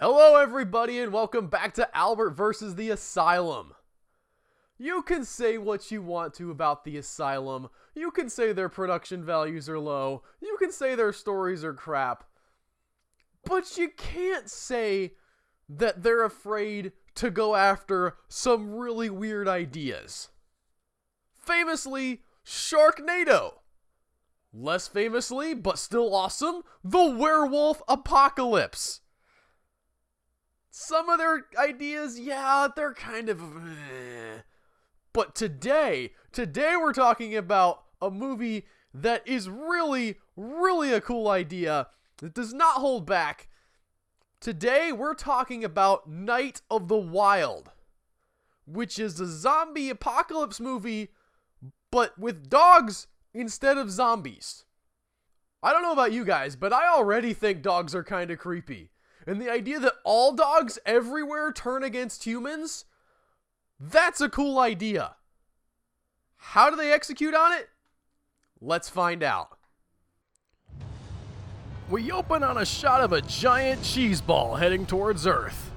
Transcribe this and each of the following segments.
Hello everybody and welcome back to Albert vs. the Asylum. You can say what you want to about the Asylum. You can say their production values are low. You can say their stories are crap. But you can't say that they're afraid to go after some really weird ideas. Famously, Sharknado. Less famously, but still awesome, the werewolf apocalypse. Some of their ideas, yeah, they're kind of But today we're talking about a movie that is really a cool idea that does not hold back. Today we're talking about Night of the Wild, which is a zombie apocalypse movie, but with dogs instead of zombies. I don't know about you guys, but I already think dogs are kind of creepy. And the idea that all dogs everywhere turn against humans, that's a cool idea. How do they execute on it? Let's find out. We open on a shot of a giant cheese ball heading towards Earth.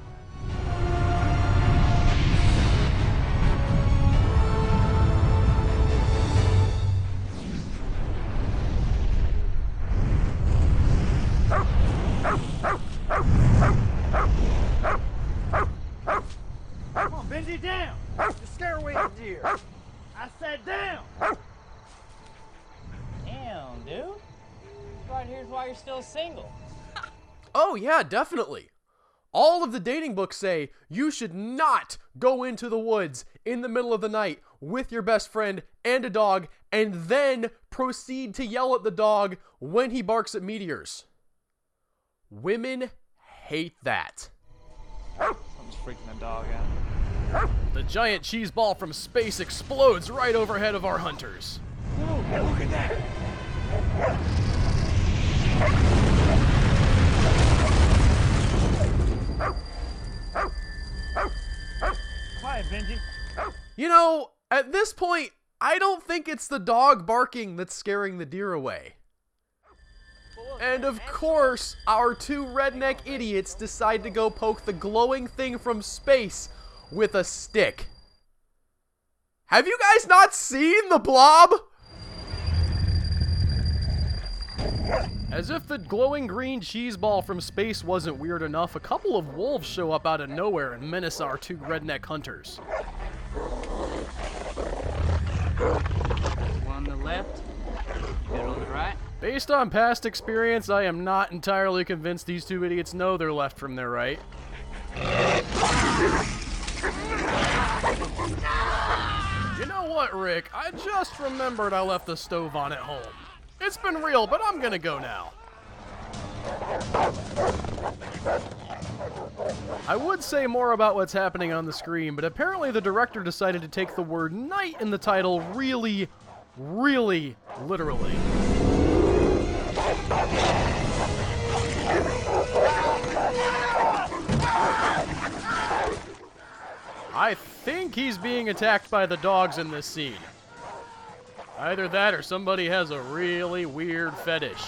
Come on, Benji, down! You scare away the deer. I said down! Damn, dude. Right here's why you're still single. Oh yeah, definitely. All of the dating books say you should not go into the woods in the middle of the night with your best friend and a dog and then proceed to yell at the dog when he barks at meteors. Women hate that. Something's freaking the dog out. The giant cheese ball from space explodes right overhead of our hunters. Hey, look at that! Quiet, Benji. You know, at this point, I don't think it's the dog barking that's scaring the deer away. And of course, our two redneck idiots decide to go poke the glowing thing from space with a stick. Have you guys not seen the blob? As if the glowing green cheese ball from space wasn't weird enough, a couple of wolves show up out of nowhere and menace our two redneck hunters. One on the left, good on the right. Based on past experience, I am not entirely convinced these two idiots know their left from their right. You know what, Rick? I just remembered I left the stove on at home. It's been real, but I'm gonna go now. I would say more about what's happening on the screen, but apparently the director decided to take the word night in the title really literally. I think he's being attacked by the dogs in this scene. Either that or somebody has a really weird fetish.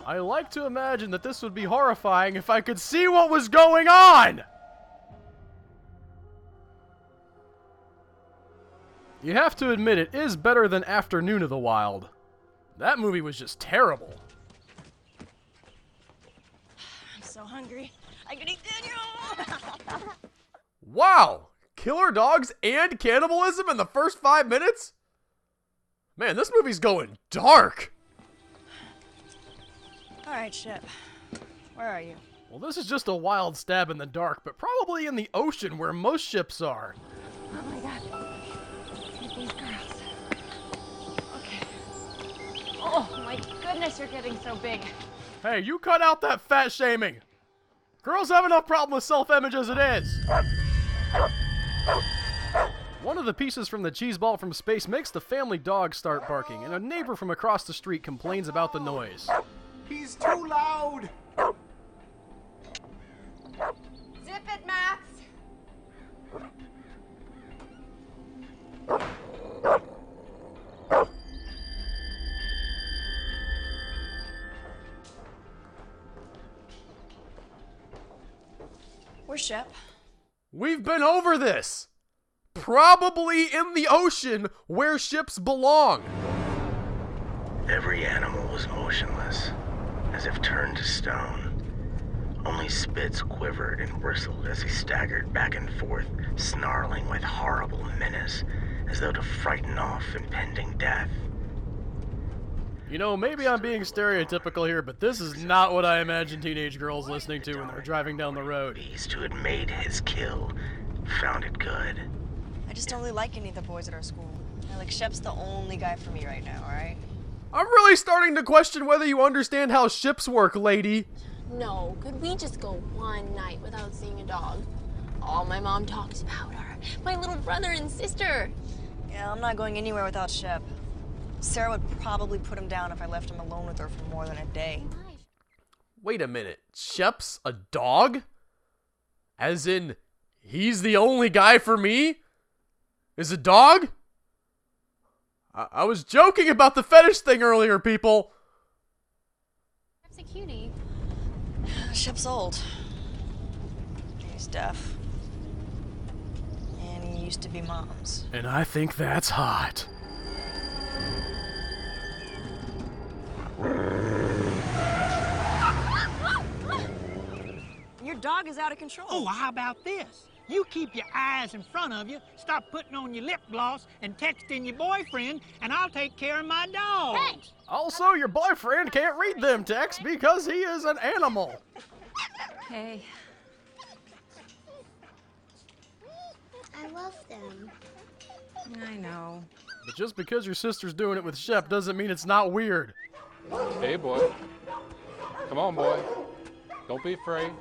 I like to imagine that this would be horrifying if I could see what was going on! You have to admit it is better than Afternoon of the Wild. That movie was just terrible. I'm so hungry. I could eat dinner. Wow! Killer dogs and cannibalism in the first 5 minutes? Man, this movie's going dark! All right, ship. Where are you? Well, this is just a wild stab in the dark, but probably in the ocean where most ships are. Oh my god. Look at these girls. Okay. Oh my goodness, you're getting so big. Hey, you cut out that fat shaming! Girls have enough problem with self-image as it is! One of the pieces from the cheese ball from space makes the family dog start barking, and a neighbor from across the street complains about the noise. He's too loud! Zip it, Max. Shep? We've been over this. Probably in the ocean where ships belong. Every animal was motionless, as if turned to stone. Only Spitz quivered and bristled as he staggered back and forth, snarling with horrible menace, as though to frighten off impending death. You know, maybe I'm being stereotypical here, but this is not what I imagine teenage girls listening to when they're driving down the road. Beast who had made his kill found it good. I just don't really like any of the boys at our school. Like, Shep's the only guy for me right now, alright? I'm really starting to question whether you understand how ships work, lady. No, could we just go one night without seeing a dog? All my mom talks about are my little brother and sister. Yeah, I'm not going anywhere without Shep. Sarah would probably put him down if I left him alone with her for more than a day. Wait a minute. Shep's a dog? As in, he's the only guy for me? Is a dog? I was joking about the fetish thing earlier, people. That's a cutie. Shep's old. He's deaf. And he used to be Mom's. And I think that's hot. Your dog is out of control. Oh, how about this? You keep your eyes in front of you, stop putting on your lip gloss and texting your boyfriend, and I'll take care of my dog. Hey! Also, your boyfriend can't read them texts because he is an animal. Hey. I love them. I know. But just because your sister's doing it with Shep doesn't mean it's not weird. Hey, boy. Come on, boy. Don't be afraid.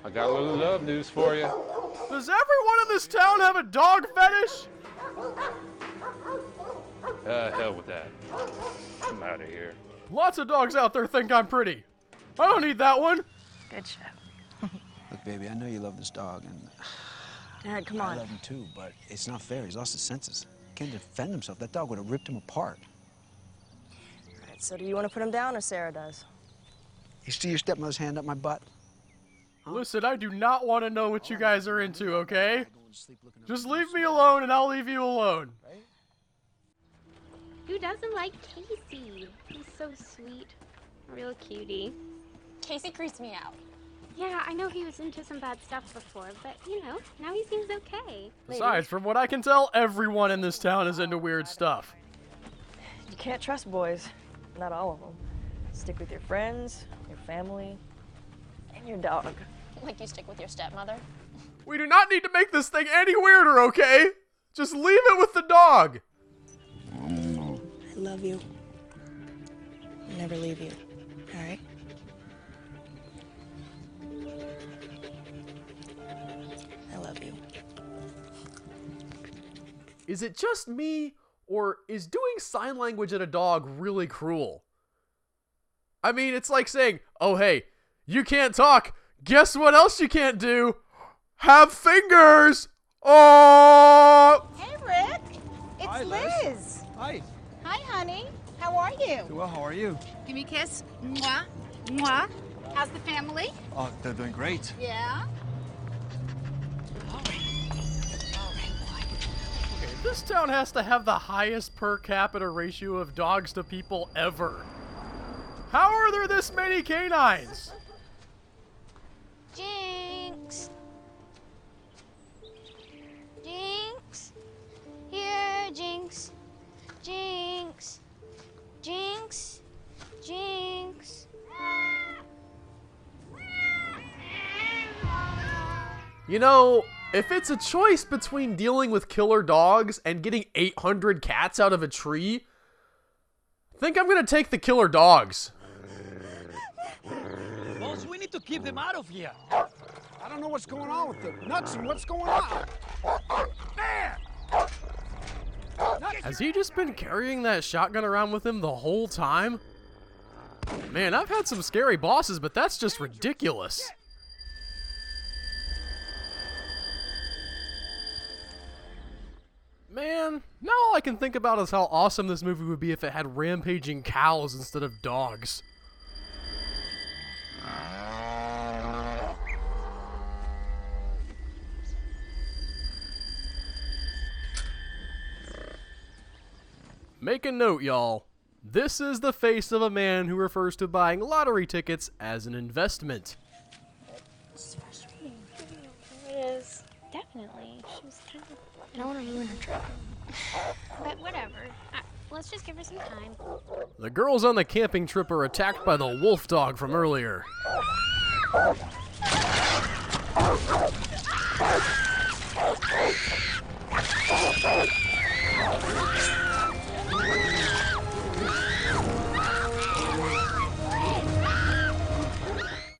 I got a little love news for you. Does everyone in this town have a dog fetish? Hell with that. I'm out of here. Lots of dogs out there think I'm pretty. I don't need that one. Good Shep. Look, baby, I know you love this dog, and Dad, come I on. love him too, but it's not fair. He's lost his senses. He can't defend himself. That dog would have ripped him apart. All right, so do you want to put him down or Sarah does? You see your stepmother's hand up my butt? Listen, I do not want to know what you guys are into, okay? Just leave me alone and I'll leave you alone. Who doesn't like Casey? He's so sweet. A real cutie. Casey creeps me out. Yeah, I know he was into some bad stuff before, but, you know, now he seems okay. Besides, from what I can tell, everyone in this town is into weird stuff. You can't trust boys. Not all of them. Stick with your friends, your family, and your dog. Like you stick with your stepmother. We do not need to make this thing any weirder, okay? Just leave it with the dog. I love you. I'll never leave you. All right? I love you. Is it just me, or is doing sign language at a dog really cruel? I mean, it's like saying, oh hey, you can't talk. Guess what else you can't do? Have fingers! Oh! Hey, Rick. It's Hi, Liz. Hi. Hi, honey. How are you? Well, how are you? Give me a kiss. Mwah. Mwah. How's the family? Oh, they're doing great. Yeah. Okay, this town has to have the highest per capita ratio of dogs to people ever. How are there this many canines? Jinx. Jinx. Here, Jinx. Jinx. Jinx. Jinx. You know, if it's a choice between dealing with killer dogs and getting 800 cats out of a tree, I think I'm gonna take the killer dogs. Boss, we need to keep them out of here. I don't know what's going on with the nuts and what's going on. There! Has he just been carrying that shotgun around with him the whole time? Man, I've had some scary bosses, but that's just ridiculous. Man, now all I can think about is how awesome this movie would be if it had rampaging cows instead of dogs. Make a note, y'all. This is the face of a man who refers to buying lottery tickets as an investment. It's frustrating. It is. Definitely. She was kind of... I don't want to ruin her trip. But whatever. Let's just give her some time. The girls on the camping trip are attacked by the wolf dog from earlier.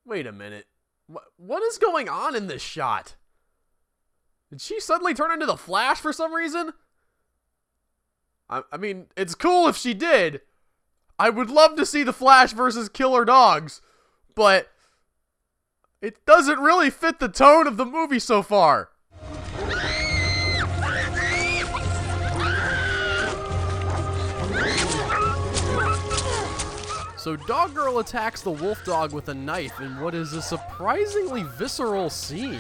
Wait a minute. What is going on in this shot? Did she suddenly turn into the Flash for some reason? I mean, it's cool if she did. I would love to see the Flash versus killer dogs, but it doesn't really fit the tone of the movie so far. So Dog Girl attacks the wolf dog with a knife in what is a surprisingly visceral scene.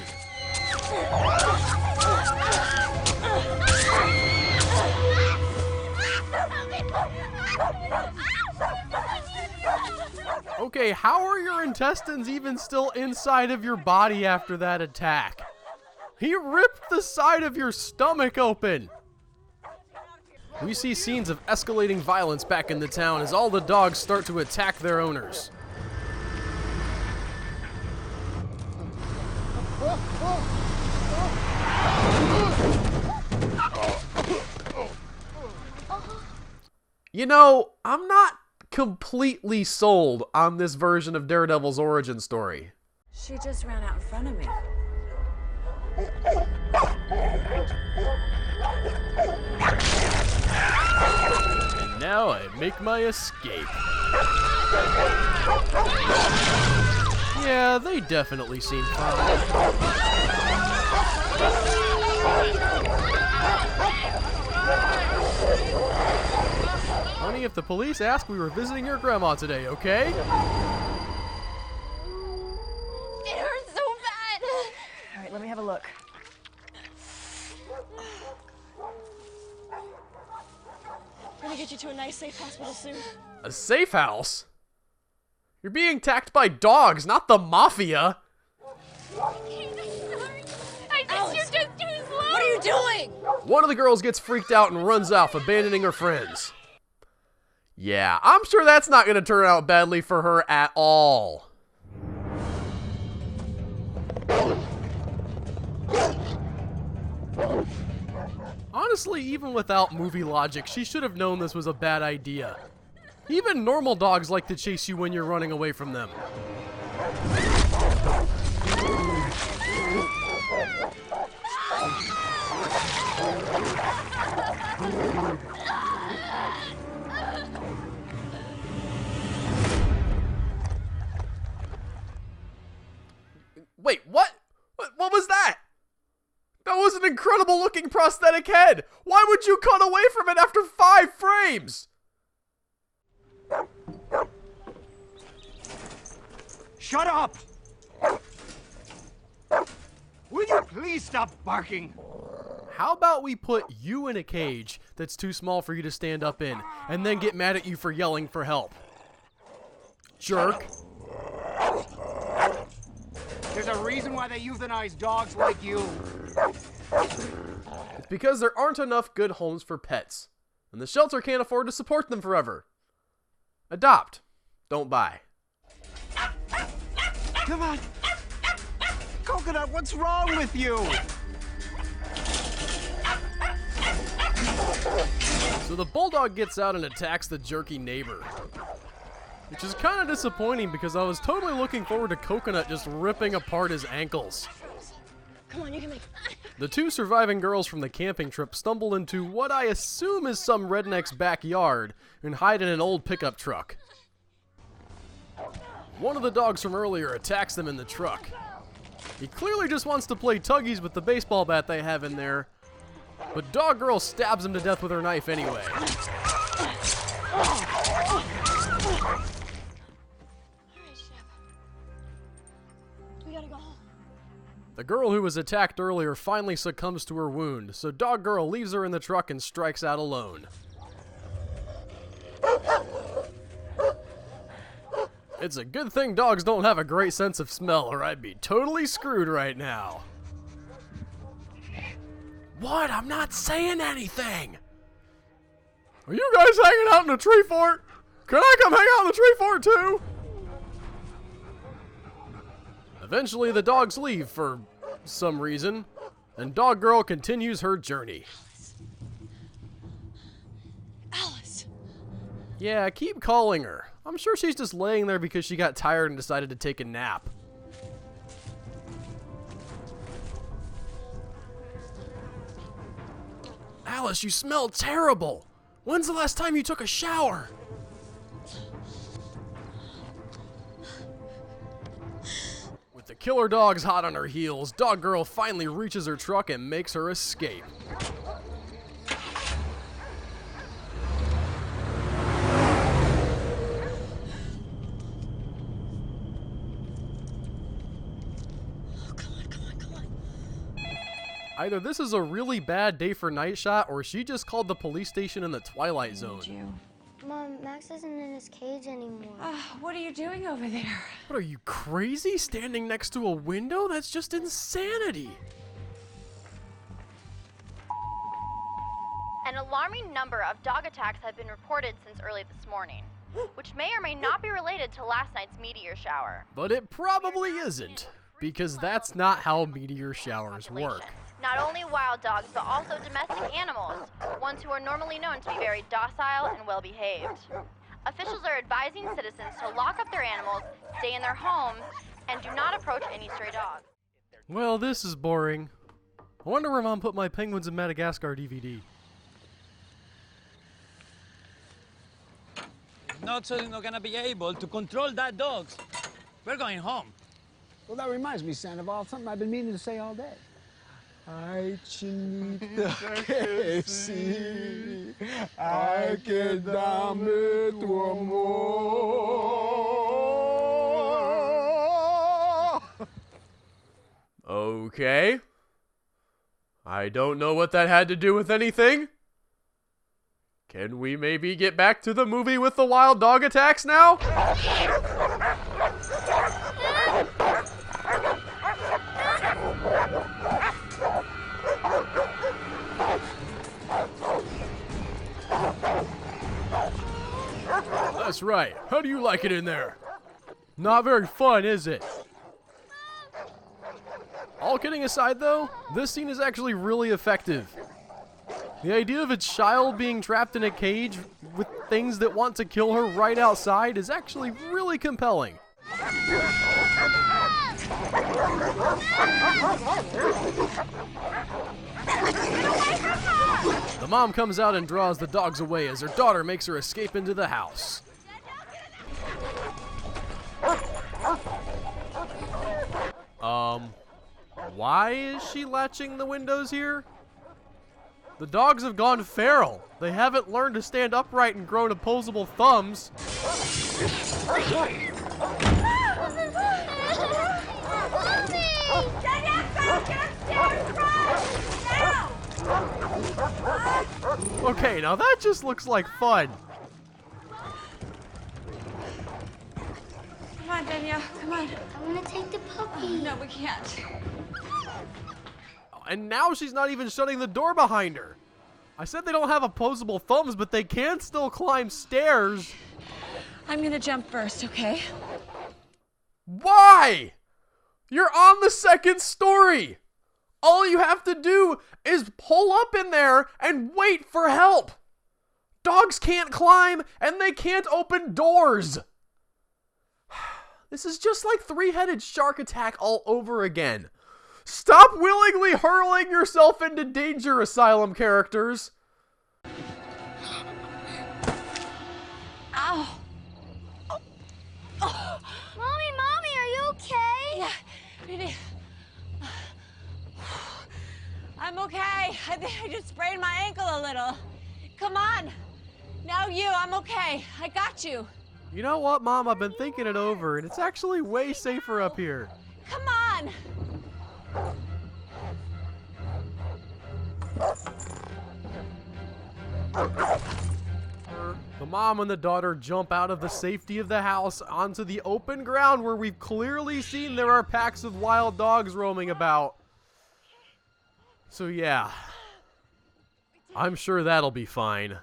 Okay, how are your intestines even still inside of your body after that attack? He ripped the side of your stomach open. We see scenes of escalating violence back in the town as all the dogs start to attack their owners. You know, I'm not completely sold on this version of Daredevil's origin story. She just ran out in front of me. And now I make my escape. Yeah, they definitely seem Honey, if the police ask, we were visiting your grandma today, okay? It hurts so bad. All right, let me have a look. We're gonna get you to a nice, safe hospital soon. A safe house? You're being attacked by dogs, not the mafia. You're just too slow. What are you doing? One of the girls gets freaked out and runs off, abandoning her friends. Yeah, I'm sure that's not going to turn out badly for her at all. Honestly, even without movie logic, she should have known this was a bad idea. Even normal dogs like to chase you when you're running away from them. Wait, what? What was that? That was an incredible looking prosthetic head. Why would you cut away from it after 5 frames? Shut up! Will you please stop barking? How about we put you in a cage that's too small for you to stand up in, and then get mad at you for yelling for help? Jerk. There's a reason why they euthanize dogs like you. It's because there aren't enough good homes for pets, and the shelter can't afford to support them forever. Adopt. Don't buy. Come on. Coconut, what's wrong with you? So the bulldog gets out and attacks the jerky neighbor. Which is kind of disappointing because I was totally looking forward to Coconut just ripping apart his ankles. Come on, you can make... The 2 surviving girls from the camping trip stumble into what I assume is some redneck's backyard and hide in an old pickup truck. One of the dogs from earlier attacks them in the truck. He clearly just wants to play tuggies with the baseball bat they have in there, but Dog Girl stabs him to death with her knife anyway. We gotta go home. The girl who was attacked earlier finally succumbs to her wound, so Dog Girl leaves her in the truck and strikes out alone. It's a good thing dogs don't have a great sense of smell, or I'd be totally screwed right now. What? I'm not saying anything! Are you guys hanging out in the tree fort? Can I come hang out in the tree fort too? Eventually the dogs leave for some reason, and Dog Girl continues her journey. Alice! Yeah, keep calling her. I'm sure she's just laying there because she got tired and decided to take a nap. Alice, you smell terrible. When's the last time you took a shower? With the killer dogs hot on her heels, Dog Girl finally reaches her truck and makes her escape. Either this is a really bad day for night shot, or she just called the police station in the Twilight Zone. Mom, Max isn't in his cage anymore. What are you doing over there? What, are you crazy? Standing next to a window? That's just insanity. An alarming number of dog attacks have been reported since early this morning, which may or may not be related to last night's meteor shower. But it probably isn't, because that's not how meteor showers work. Not only wild dogs, but also domestic animals, ones who are normally known to be very docile and well-behaved. Officials are advising citizens to lock up their animals, stay in their homes, and do not approach any stray dogs. Well, this is boring. I wonder where Mom put my Penguins of Madagascar DVD. Not so you're not gonna be able to control that dogs. We're going home. Well, that reminds me, Sandoval, something I've been meaning to say all day. Ay, chinita KFC, ay, que dame tu amor. Okay. I don't know what that had to do with anything. Can we maybe get back to the movie with the wild dog attacks now? That's right. How do you like it in there? Not very fun, is it? All kidding aside, though, this scene is actually really effective. The idea of a child being trapped in a cage with things that want to kill her right outside is actually really compelling. The mom comes out and draws the dogs away as her daughter makes her escape into the house. Why is she latching the windows here? The dogs have gone feral. They haven't learned to stand upright and grown opposable thumbs. Okay, now that just looks like fun. Come on, Danielle, come on. I want to take the puppy. No, we can't. And now she's not even shutting the door behind her. I said they don't have opposable thumbs, but they can still climb stairs. I'm gonna jump first, okay? Why? You're on the second story. All you have to do is pull up in there and wait for help. Dogs can't climb and they can't open doors. This is just like three-headed shark attack all over again. Stop willingly hurling yourself into danger, Asylum characters. Ow. Mommy, are you okay? Yeah, Minnie. I'm okay. I think I just sprained my ankle a little. Come on. Now you, I'm okay. I got you. You know what, Mom? I've been thinking it over, and it's actually way safer up here. Come on. The mom and the daughter jump out of the safety of the house onto the open ground where we've clearly seen there are packs of wild dogs roaming about. So yeah, I'm sure that'll be fine.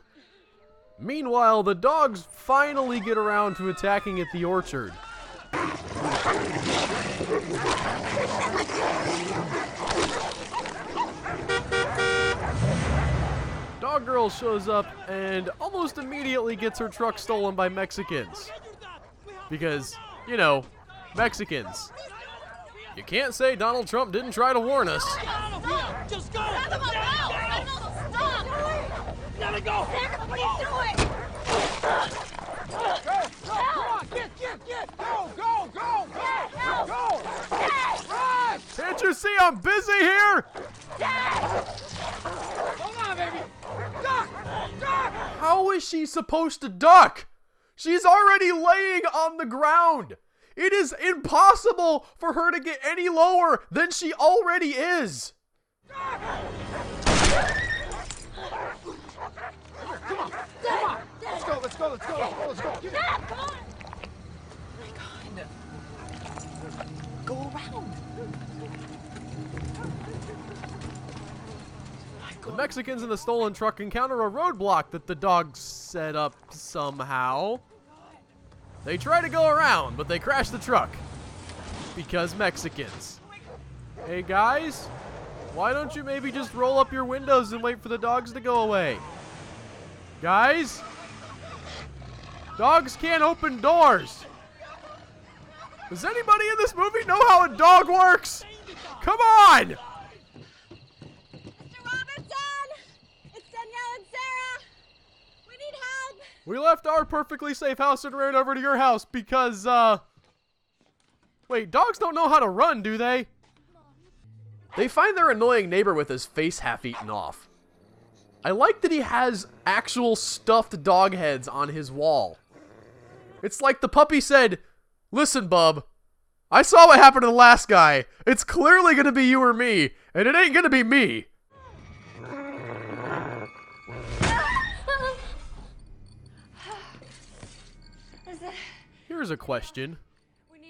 Meanwhile, the dogs finally get around to attacking at the orchard. Dog Girl shows up and almost immediately gets her truck stolen by Mexicans. Because, you know, Mexicans. You can't say Donald Trump didn't try to warn us. Just go! Come on, no! Stop! Gotta go! Please do it! Come on! Get! Go! Run! Can't you see I'm busy here? Hold on, baby! Duck! How is she supposed to duck? She's already laying on the ground. It is impossible for her to get any lower than she already is. Come on! Let's go! Give it. Come on! Oh my God. Go around. The Mexicans in the stolen truck encounter a roadblock that the dogs set up somehow. They try to go around, but they crash the truck. Because Mexicans. Hey guys, why don't you maybe just roll up your windows and wait for the dogs to go away? Guys? Dogs can't open doors. Does anybody in this movie know how a dog works? Come on! We left our perfectly safe house and ran over to your house because, wait, dogs don't know how to run, do they? They find their annoying neighbor with his face half eaten off. I like that he has actual stuffed dog heads on his wall. It's like the puppy said, "Listen, bub, I saw what happened to the last guy. It's clearly gonna be you or me, and it ain't gonna be me." Here's a question.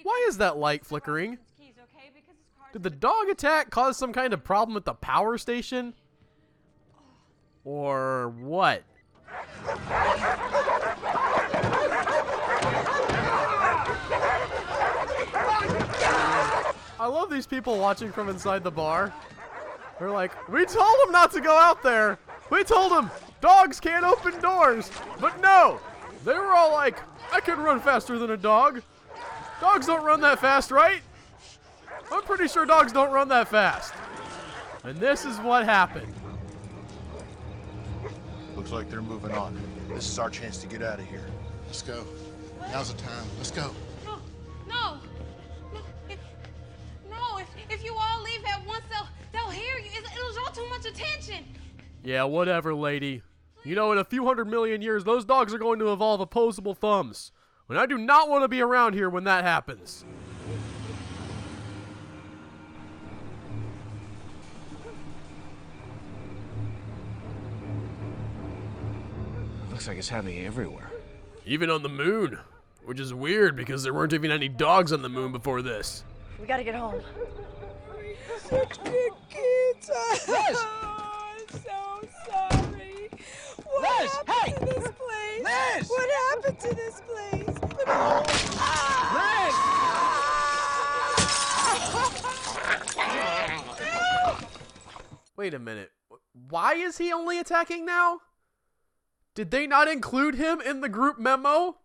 Why is that light flickering? Did the dog attack cause some kind of problem at the power station? Or what? I love these people watching from inside the bar. They're like, "We told him not to go out there. We told him dogs can't open doors." But no, they were all like, "I can run faster than a dog. Dogs don't run that fast, right? I'm pretty sure dogs don't run that fast." And this is what happened. Looks like they're moving on. This is our chance to get out of here. Let's go. Now's the time. Let's go. No. If you all leave at once, they'll hear you. It'll draw too much attention. Yeah, whatever, lady. You know, in a few 100 million years, those dogs are going to evolve opposable thumbs. And I do not want to be around here when that happens. Looks like it's happening everywhere. Even on the moon. Which is weird because there weren't even any dogs on the moon before this. We gotta get home. Such big kids. Liz! I'm so sorry. What Liz, happened hey! to this place? Liz! What happened to this place? Wait a minute. Why is he only attacking now? Did they not include him in the group memo?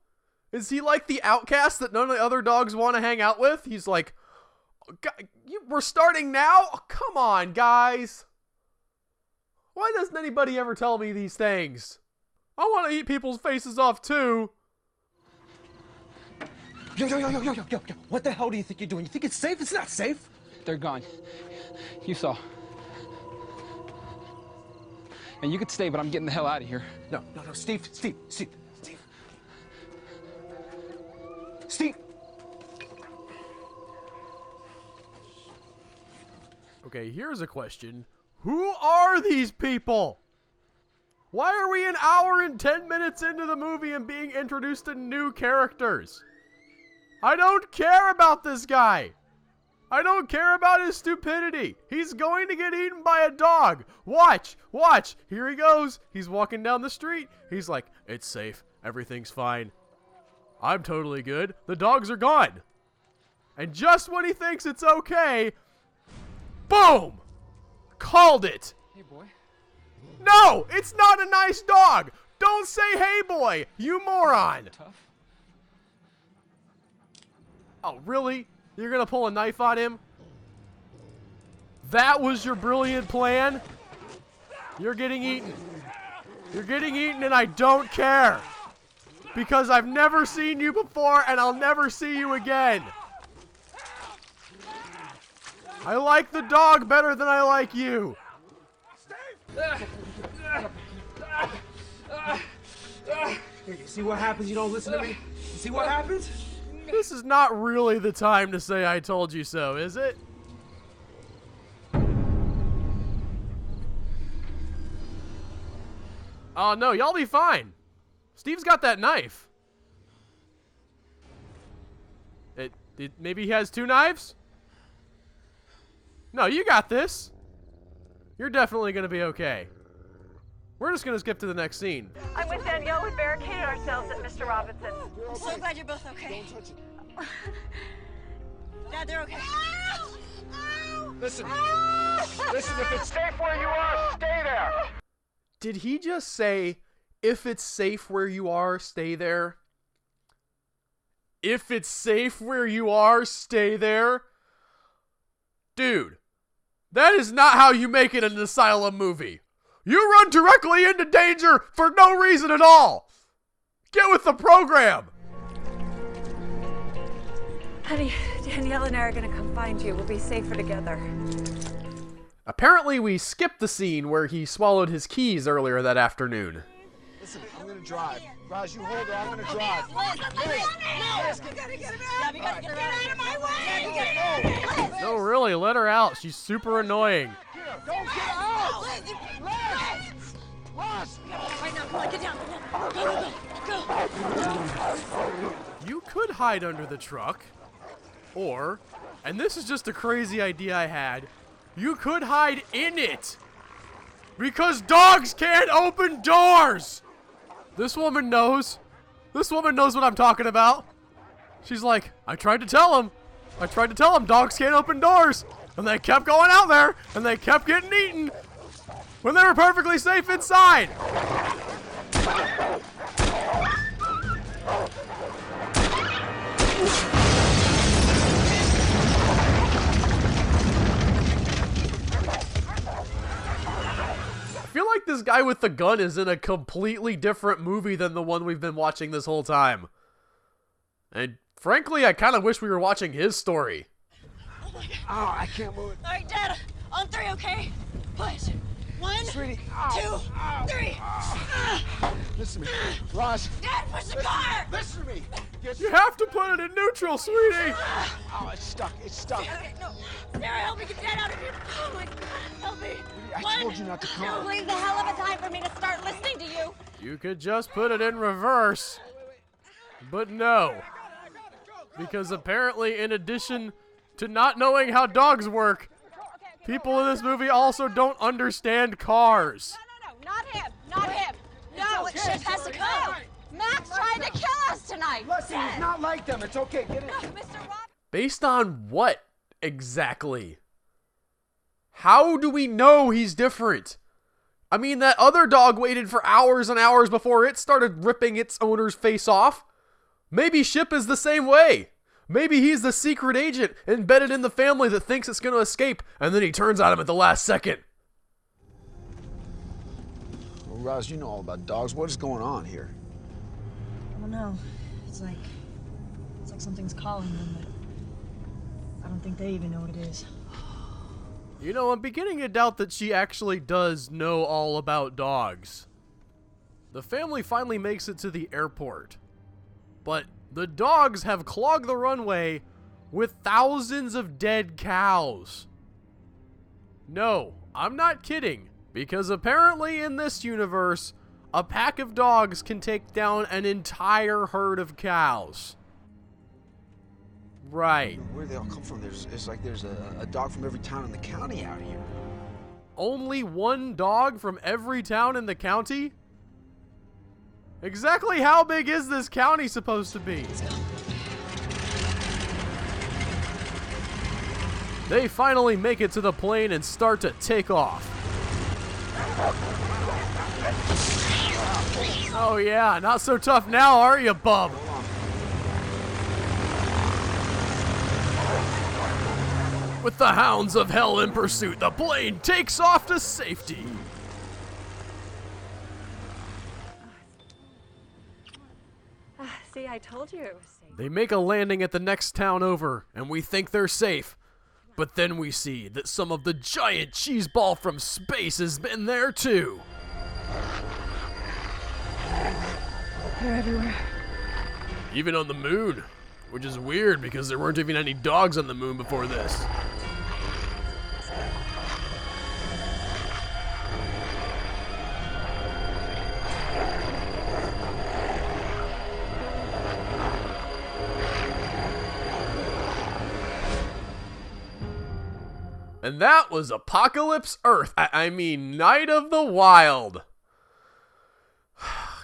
Is he like the outcast that none of the other dogs want to hang out with? He's like, we're starting now? Oh, come on, guys. Why doesn't anybody ever tell me these things? I want to eat people's faces off too. Yo. What the hell do you think you're doing? You think it's safe? It's not safe. They're gone. You saw. And you could stay, but I'm getting the hell out of here. No, Steve. Okay, here's a question. Who are these people? Why are we an hour and 10 minutes into the movie and being introduced to new characters? I don't care about this guy. I don't care about his stupidity. He's going to get eaten by a dog. Watch, watch. Here he goes. He's walking down the street. He's like, it's safe. Everything's fine. I'm totally good. The dogs are gone. And just when he thinks it's okay, boom! Called it. Hey, boy. No, it's not a nice dog. Don't say hey, boy, you moron. Tough. Oh, really? You're going to pull a knife on him? That was your brilliant plan? You're getting eaten. You're getting eaten and I don't care. Because I've never seen you before and I'll never see you again. I like the dog better than I like you. You see what happens? You don't listen to me? You see what happens? This is not really the time to say I told you so, is it? Oh no, y'all be fine. Steve's got that knife. Maybe he has two knives? No, you got this. You're definitely gonna be okay. We're just gonna skip to the next scene. I'm with Danielle. We barricaded ourselves at Mr. Robinson. I'm so glad you're both okay. Dad, they're okay. Listen. Listen, if it's safe where you are, stay there. Did he just say, if it's safe where you are, stay there? If it's safe where you are, stay there? Dude, that is not how you make it in an Asylum movie. You run directly into danger for no reason at all. Get with the program. Honey, Danielle and I are gonna come find you. We'll be safer together. Apparently we skipped the scene where he swallowed his keys earlier that afternoon. Listen, I'm gonna drive. Raj, you hold her. I'm gonna drive. You gotta get him out. You gotta get out of my way. No, really, let her out. She's super annoying. Don't get out! Raj! Right now, come on, get down. Go. You could hide under the truck. Or, and this is just a crazy idea I had, you could hide in it. Because dogs can't open doors! This woman knows. This woman knows what I'm talking about. She's like, I tried to tell him. Dogs can't open doors. And they kept going out there, and they kept getting eaten when they were perfectly safe inside. I feel like this guy with the gun is in a completely different movie than the one we've been watching this whole time. And frankly, I kind of wish we were watching his story. Oh, I can't move it. All right, Dad, on three, okay? Push. 1, Sweetie. 2, 3. Listen to me. Raj. Dad, push the car! Listen to me. You have to put it in neutral, sweetie. Oh, it's stuck. It's stuck. Okay, no. Sarah, help me get Dad out of here. Oh, my God. Help me. I told you not to come. Please, a hell of a time for me to start listening to you. You could just put it in reverse. But no. Because apparently, in addition to not knowing how dogs work, people in this movie also don't understand cars. No, not him. Not him. No, it just has to go. Max tried to kill us tonight. Listen, he's not like them. It's okay. Get in. No, Mr. Rob. Based on what exactly? How do we know he's different? I mean, that other dog waited for hours and hours before it started ripping its owner's face off. Maybe Ship is the same way. Maybe he's the secret agent embedded in the family that thinks it's going to escape, and then he turns on him at the last second. Well, Raj, you know all about dogs. What is going on here? I don't know. It's like something's calling them, but I don't think they even know what it is. You know, I'm beginning to doubt that she actually does know all about dogs. The family finally makes it to the airport, but the dogs have clogged the runway with thousands of dead cows. No, I'm not kidding, because apparently in this universe, A pack of dogs can take down an entire herd of cows. Right. Where they all come from, it's like there's a dog from every town in the county out here. Only one dog from every town in the county? Exactly how big is this county supposed to be? They finally make it to the plane and start to take off. Oh yeah, not so tough now, are you, bub? With the hounds of hell in pursuit, the plane takes off to safety. See, I told you it was safe. They make a landing at the next town over, and we think they're safe. But then we see that some of the giant cheese ball from space has been there too. They're everywhere. Even on the moon, which is weird because there weren't even any dogs on the moon before this. And that was Apocalypse Earth. I mean, Night of the Wild.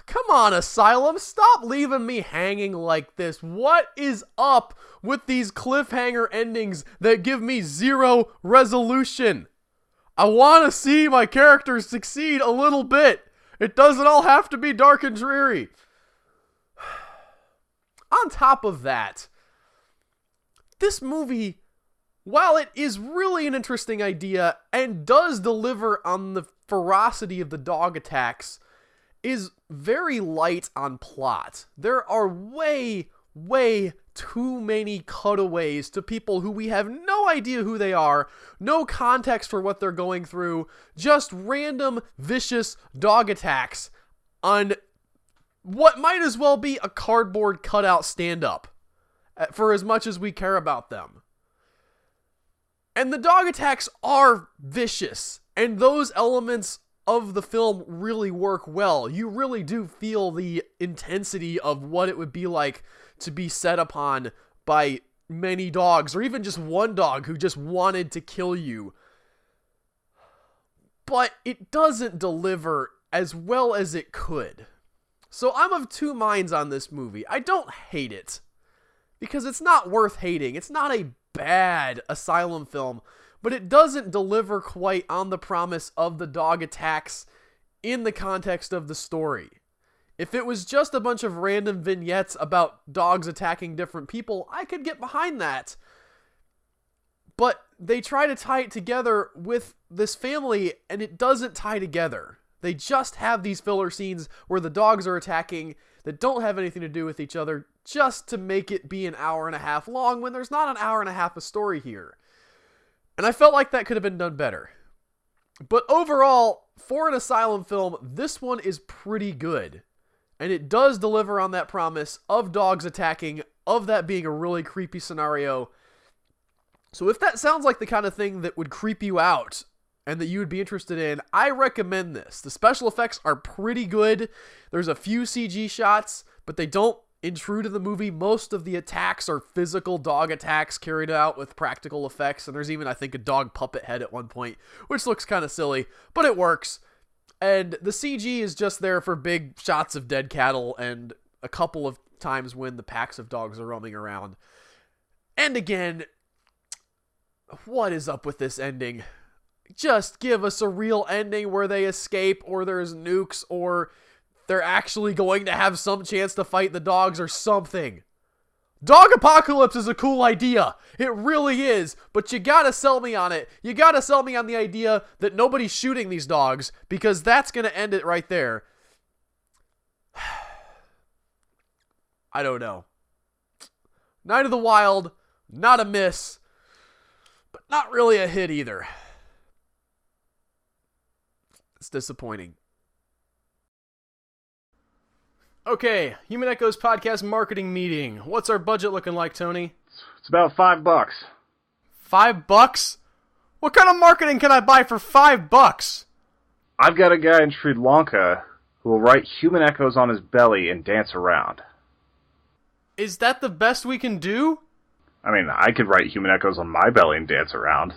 Come on, Asylum. Stop leaving me hanging like this. What is up with these cliffhanger endings that give me zero resolution? I want to see my characters succeed a little bit. It doesn't all have to be dark and dreary. On top of that, this movie, while it is really an interesting idea and does deliver on the ferocity of the dog attacks, is very light on plot. There are way too many cutaways to people who we have no idea who they are, no context for what they're going through, just random vicious dog attacks on what might as well be a cardboard cutout stand-up, for as much as we care about them. And the dog attacks are vicious, and those elements of the film really work well. You really do feel the intensity of what it would be like to be set upon by many dogs, or even just one dog who just wanted to kill you. But it doesn't deliver as well as it could. So I'm of two minds on this movie. I don't hate it, because it's not worth hating. It's not a bad Asylum film, but it doesn't deliver quite on the promise of the dog attacks in the context of the story. If it was just a bunch of random vignettes about dogs attacking different people, I could get behind that. But they try to tie it together with this family, and it doesn't tie together. They just have these filler scenes where the dogs are attacking that don't have anything to do with each other, just to make it be an hour and a half long when there's not an hour and a half of story here. And I felt like that could have been done better. But overall, for an Asylum film, this one is pretty good. And it does deliver on that promise of dogs attacking, of that being a really creepy scenario. So if that sounds like the kind of thing that would creep you out and that you would be interested in, I recommend this. The special effects are pretty good. There's a few CG shots, but they don't intrude in the movie. Most of the attacks are physical dog attacks carried out with practical effects, and there's even, I think, a dog puppet head at one point, which looks kind of silly, but it works. And the CG is just there for big shots of dead cattle and a couple of times when the packs of dogs are roaming around. And again, what is up with this ending? Just give us a real ending where they escape, or there's nukes, or they're actually going to have some chance to fight the dogs or something. Dog apocalypse is a cool idea. It really is. But you gotta sell me on it. You gotta sell me on the idea that nobody's shooting these dogs, because that's gonna end it right there. I don't know. Night of the Wild, not a miss, but not really a hit either. It's disappointing. Okay, Human Echoes podcast marketing meeting. What's our budget looking like, Tony? It's about $5. $5? What kind of marketing can I buy for $5? I've got a guy in Sri Lanka who who will write human echoes on his belly and dance around. Is that the best we can do? I mean, I could write human echoes on my belly and dance around.